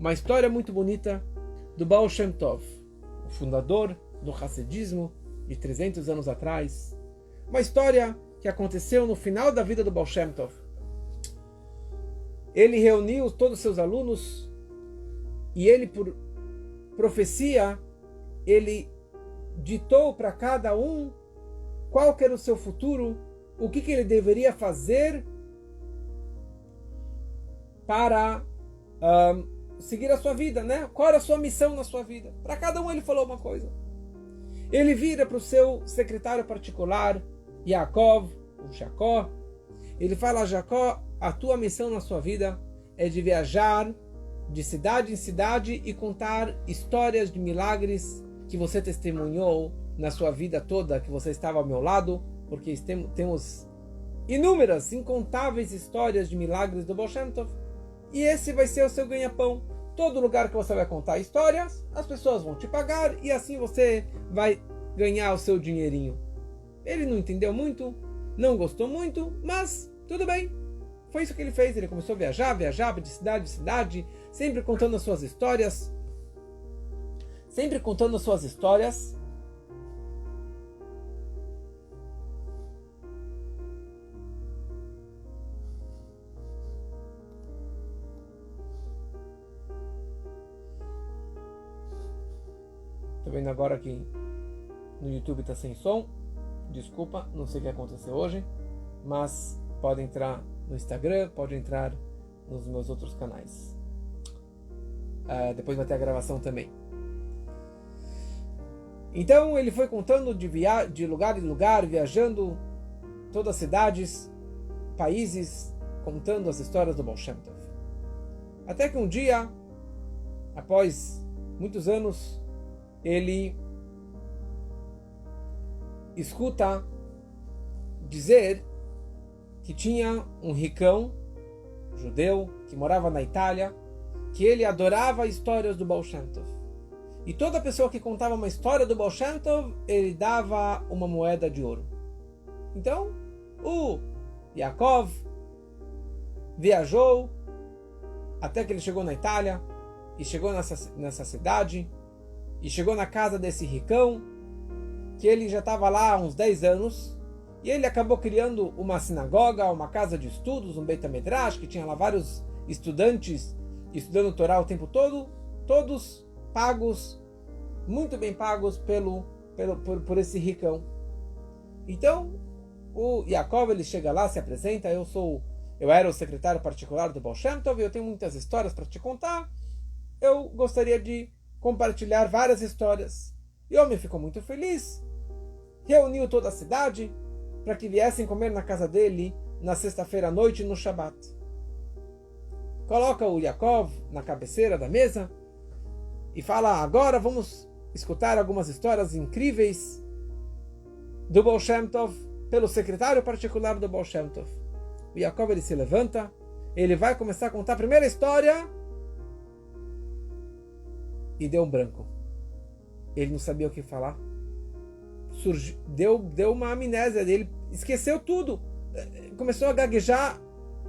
uma história muito bonita do Baal Shem Tov, o fundador do Hassidismo de 300 anos atrás. Uma história que aconteceu no final da vida do Baal Shem Tov. Ele reuniu todos os seus alunos e ele, por profecia, ele ditou para cada um qual que era o seu futuro, o que ele deveria fazer para seguir a sua vida, né? Qual era a sua missão na sua vida? Para cada um ele falou uma coisa. Ele vira para o seu secretário particular, Yaakov, ou Jacó. Ele fala: Jacó, a tua missão na sua vida é de viajar de cidade em cidade e contar histórias de milagres que você testemunhou na sua vida toda, que você estava ao meu lado, porque temos inúmeras, incontáveis histórias de milagres do Baal Shem Tov. E esse vai ser o seu ganha-pão. Todo lugar que você vai contar histórias, as pessoas vão te pagar e assim você vai ganhar o seu dinheirinho. Ele não entendeu muito, não gostou muito, mas tudo bem. Foi isso que ele fez. Ele começou a viajar de cidade em cidade, sempre contando as suas histórias. Tô vendo agora que no YouTube tá sem som. Desculpa, não sei o que aconteceu hoje, mas pode entrar no Instagram, pode entrar nos meus outros canais. Depois vai ter a gravação também. Então ele foi contando de lugar em lugar, viajando todas as cidades, países, contando as histórias do Baal Shem Tov. Até que um dia, após muitos anos, ele escuta dizer que tinha um ricão judeu que morava na Itália, que ele adorava histórias do Baal Shem Tov. E toda pessoa que contava uma história do Baal Shem Tov, ele dava uma moeda de ouro. Então, o Yaakov viajou até que ele chegou na Itália, e chegou nessa cidade, e chegou na casa desse ricão, que ele já estava lá há uns 10 anos, e ele acabou criando uma sinagoga, uma casa de estudos, um Beit HaMidrash, que tinha lá vários estudantes estudando Torá o tempo todo, todos pagos, muito bem pagos por esse ricão. Então, o Yaakov, ele chega lá, se apresenta: eu era o secretário particular do Baal Shem Tov, eu tenho muitas histórias para te contar, eu gostaria de compartilhar várias histórias. E o homem ficou muito feliz, reuniu toda a cidade para que viessem comer na casa dele na sexta-feira à noite, no Shabat. Coloca o Yaakov na cabeceira da mesa e fala: agora vamos escutar algumas histórias incríveis do Baal Shem Tov, pelo secretário particular do Baal Shem Tov. O Yaakov, ele se levanta, ele vai começar a contar a primeira história e deu um branco. Ele não sabia o que falar. Deu uma amnésia dele, esqueceu tudo, começou a gaguejar,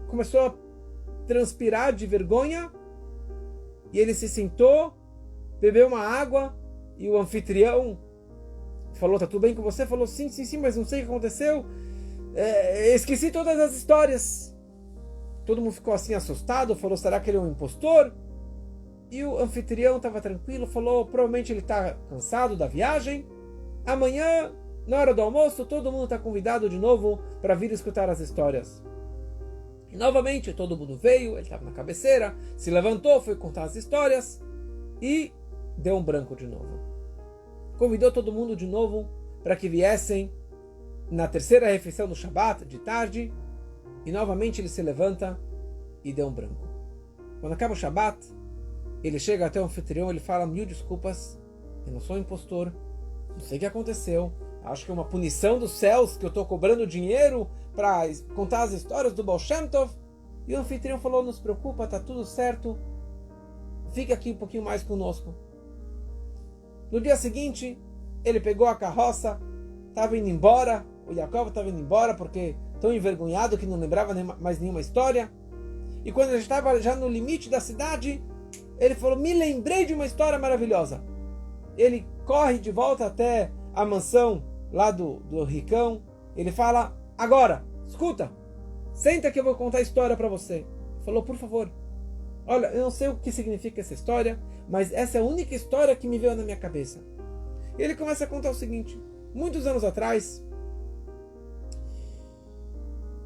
começou a transpirar de vergonha, e ele se sentou, bebeu uma água, e o anfitrião falou: tá tudo bem com você? Falou: sim, mas não sei o que aconteceu, esqueci todas as histórias. Todo mundo ficou assim assustado, falou: será que ele é um impostor? E o anfitrião estava tranquilo, falou: provavelmente ele está cansado da viagem, amanhã, na hora do almoço, todo mundo está convidado de novo para vir escutar as histórias. E novamente todo mundo veio, ele estava na cabeceira, se levantou, foi contar as histórias e deu um branco de novo. Convidou todo mundo de novo para que viessem na terceira refeição do Shabat, de tarde, e novamente ele se levanta e deu um branco. Quando acaba o Shabat, ele chega até o anfitrião, ele fala: 1000 desculpas, eu não sou um impostor, não sei o que aconteceu, acho que é uma punição dos céus que eu estou cobrando dinheiro para contar as histórias do Baal Shem Tov. E o anfitrião falou: não se preocupa, está tudo certo, fique aqui um pouquinho mais conosco. No dia seguinte, ele pegou a carroça, estava indo embora, o Yaakov estava indo embora porque tão envergonhado que não lembrava mais nenhuma história. E quando ele estava já no limite da cidade, Ele falou, me lembrei de uma história maravilhosa. Ele corre de volta até a mansão lá do ricão. Ele fala, agora, escuta, senta que eu vou contar a história para você. Ele falou, por favor. Olha, eu não sei o que significa essa história, mas essa é a única história que me veio na minha cabeça. E ele começa a contar o seguinte. Muitos anos atrás,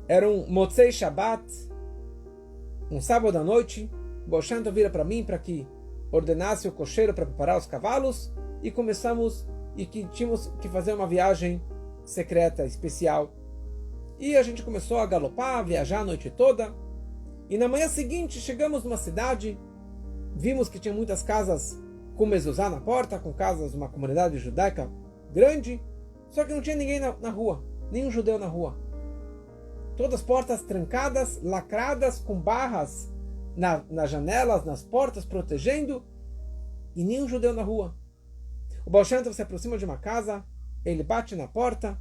era um Motzei Shabbat, um sábado à noite. O Baal Shem Tov vira para mim para que ordenasse o cocheiro para preparar os cavalos e começamos e que tínhamos que fazer uma viagem secreta, especial. E a gente começou a galopar, viajar a noite toda. E na manhã seguinte chegamos numa cidade, vimos que tinha muitas casas com mezuzá na porta, com casas, uma comunidade judaica grande, só que não tinha ninguém na rua, nenhum judeu na rua. Todas as portas trancadas, lacradas, com barras nas janelas, nas portas, protegendo, e nenhum judeu na rua. O Baal Shem Tov se aproxima de uma casa, ele bate na porta,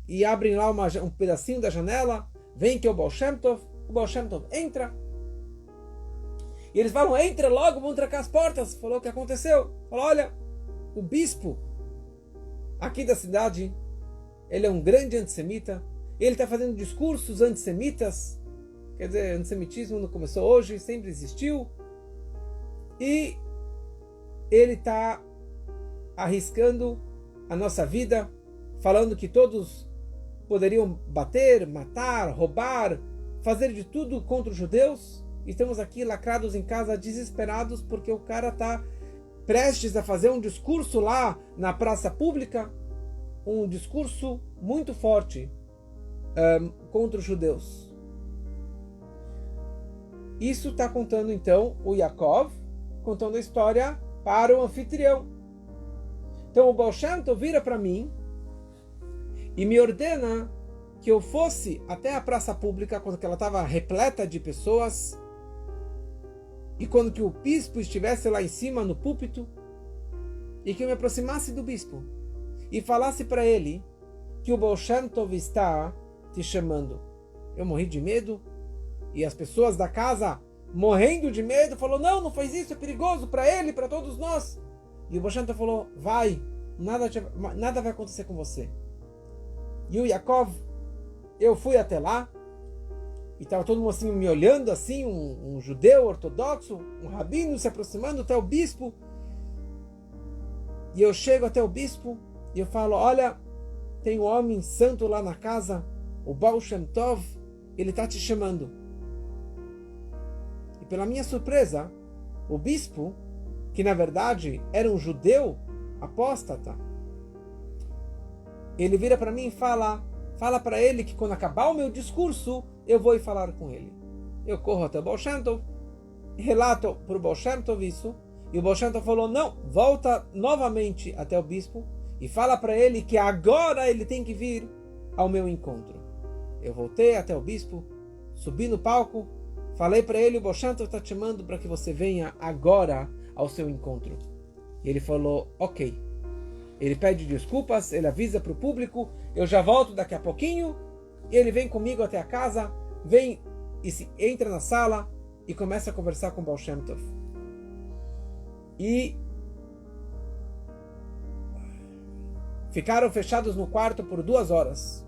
e abrem lá um pedacinho da janela, vem que é o Baal Shem Tov entra, e eles falam, entra logo, vão trancar as portas. Falou o que aconteceu. Falou, olha, o bispo aqui da cidade, ele é um grande antissemita, ele está fazendo discursos antissemitas. Quer dizer, antissemitismo não começou hoje, sempre existiu. E ele está arriscando a nossa vida, falando que todos poderiam bater, matar, roubar, fazer de tudo contra os judeus. E estamos aqui lacrados em casa, desesperados, porque o cara está prestes a fazer um discurso lá na praça pública, um discurso muito forte contra os judeus. Isso está contando então o Yaakov, contando a história para o anfitrião. Então o Baal Shem Tov vira para mim e me ordena que eu fosse até a praça pública, quando ela estava repleta de pessoas, e quando que o bispo estivesse lá em cima no púlpito, e que eu me aproximasse do bispo e falasse para ele que o Baal Shem Tov está te chamando. Eu morri de medo, e as pessoas da casa, morrendo de medo, falou, não faz isso, é perigoso para ele, para todos nós. E o Baal Shem Tov falou, vai, nada vai acontecer com você. E o Yaakov, eu fui até lá, e estava todo mundo assim me olhando, assim, um judeu ortodoxo, um rabino se aproximando até o bispo. E eu chego até o bispo e eu falo, olha, tem um homem santo lá na casa, o Baal Shem Tov, ele está te chamando. E pela minha surpresa, o bispo, que na verdade era um judeu apóstata, ele vira para mim e fala para ele que quando acabar o meu discurso, eu vou ir falar com ele. Eu corro até o Baal Shem Tov, relato para o Baal Shem Tov isso, e o Baal Shem Tov falou, não, volta novamente até o bispo e fala para ele que agora ele tem que vir ao meu encontro. Eu voltei até o bispo, subi no palco, falei para ele, o Baal Shem Tov está te chamando para que você venha agora ao seu encontro. E ele falou, ok. Ele pede desculpas, ele avisa para o público, eu já volto daqui a pouquinho. E ele vem comigo até a casa, vem e entra na sala e começa a conversar com o Baal Shem Tov. E ficaram fechados no quarto por 2 horas.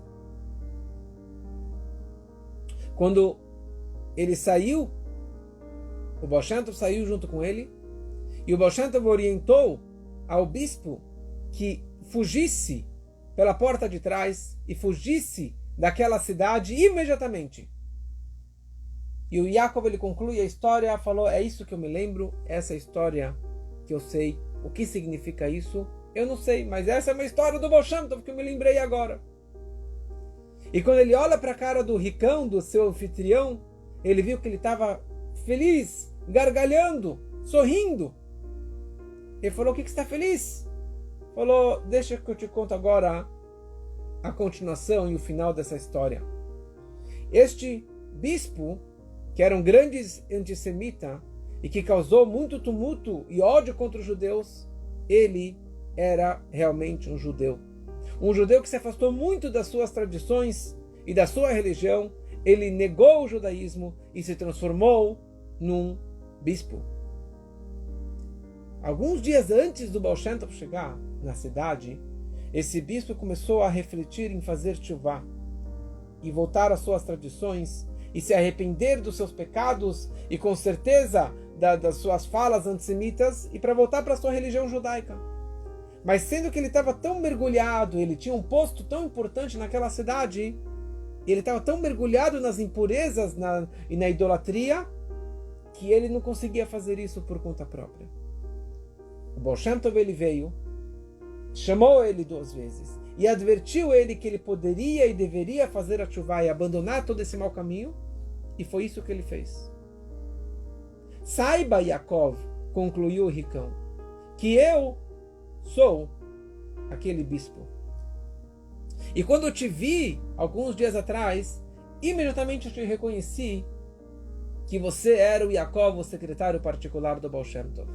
Quando ele saiu, o Baal Shem Tov saiu junto com ele, e o Baal Shem Tov orientou ao bispo que fugisse pela porta de trás e fugisse daquela cidade imediatamente. E o Yaakov, ele conclui a história, falou, é isso que eu me lembro, essa história que eu sei. O que significa isso? Eu não sei, mas essa é uma história do Baal Shem Tov que eu me lembrei agora. E quando ele olha para a cara do ricão, do seu anfitrião, ele viu que ele estava feliz, gargalhando, sorrindo. Ele falou, o que está feliz? Falou, deixa que eu te conto agora a continuação e o final dessa história. Este bispo, que era um grande antissemita e que causou muito tumulto e ódio contra os judeus, ele era realmente um judeu. Um judeu que se afastou muito das suas tradições e da sua religião. Ele negou o judaísmo e se transformou num bispo. alguns dias antes do Baal Shem Tov chegar na cidade, esse bispo começou a refletir em fazer tshuvá e voltar às suas tradições e se arrepender dos seus pecados e com certeza das suas falas antissemitas e para voltar para a sua religião judaica. Mas sendo que ele estava tão mergulhado, ele tinha um posto tão importante naquela cidade, e ele estava tão mergulhado nas impurezas e na idolatria, que ele não conseguia fazer isso por conta própria. O Baal Shem Tov, ele veio, chamou ele 2 vezes e advertiu ele que ele poderia e deveria fazer a tshuvá e abandonar todo esse mau caminho, e foi isso que ele fez. Saiba, Yaakov, concluiu o Ricão, que eu sou aquele bispo. E quando eu te vi alguns dias atrás, imediatamente eu te reconheci que você era o Yaakov, o secretário particular do Baal Shem Tov.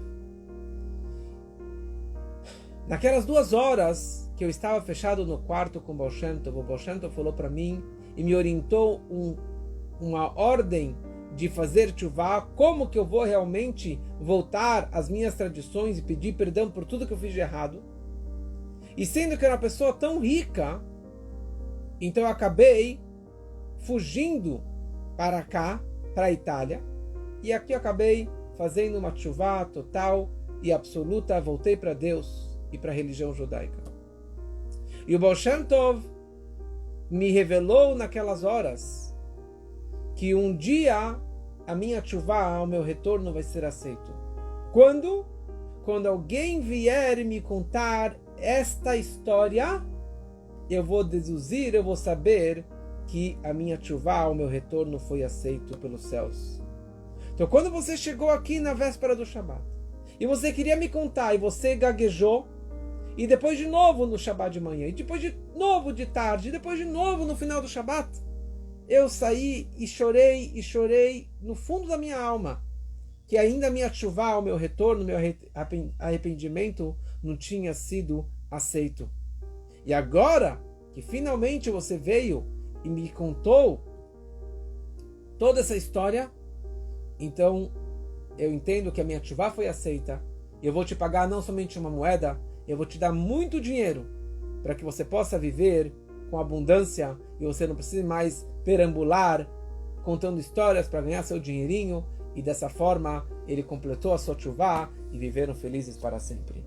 Naquelas 2 horas que eu estava fechado no quarto com o Baal Shem Tov falou para mim e me orientou uma ordem de fazer tshuvá, como que eu vou realmente voltar às minhas tradições e pedir perdão por tudo que eu fiz de errado. E sendo que eu era uma pessoa tão rica, então eu acabei fugindo para cá, para a Itália, e aqui eu acabei fazendo uma tshuvá total e absoluta, voltei para Deus e para a religião judaica. E o Baal Shem Tov me revelou naquelas horas que um dia a minha tshuvá, o meu retorno vai ser aceito. Quando? Quando alguém vier me contar esta história, eu vou deduzir, eu vou saber que a minha tshuvá, o meu retorno foi aceito pelos céus. Então quando você chegou aqui na véspera do Shabat, e você queria me contar, e você gaguejou, e depois de novo no Shabat de manhã, e depois de novo de tarde, e depois de novo no final do Shabat, eu saí e chorei no fundo da minha alma, que ainda a minha tshuvá, o meu retorno, meu arrependimento não tinha sido aceito. E agora que finalmente você veio e me contou toda essa história, então eu entendo que a minha tshuvá foi aceita. Eu vou te pagar não somente uma moeda, eu vou te dar muito dinheiro para que você possa viver com abundância e você não precise mais perambular contando histórias para ganhar seu dinheirinho. E dessa forma ele completou a sua tshuvá e viveram felizes para sempre.